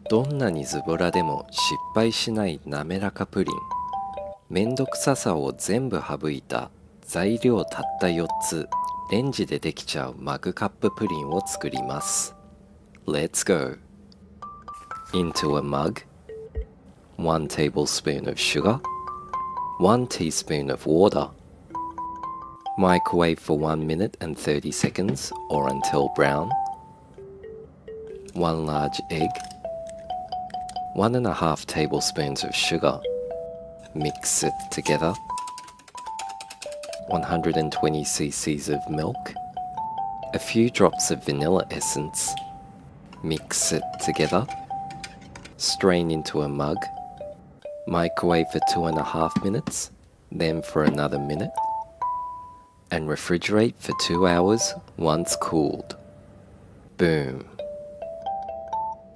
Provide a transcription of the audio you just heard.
どんなにズボラでも失敗しない滑らかプリン。めんどくささを全部省いた材料たった4つ、レンジでできちゃうマグカッププリンを作ります。Let's go! Into a mug, 1 tablespoon of sugar, 1 teaspoon of water. Microwave for 1 minute and 30 seconds or until brown. 1 large egg, 1.5 tablespoons of sugar. Mix it together. 120 cc's of milk. A few drops of vanilla essence. Mix it together. Strain into a mug. Microwave for 2.5 minutes, then for another minute. And refrigerate for 2 hours once cooled. Boom.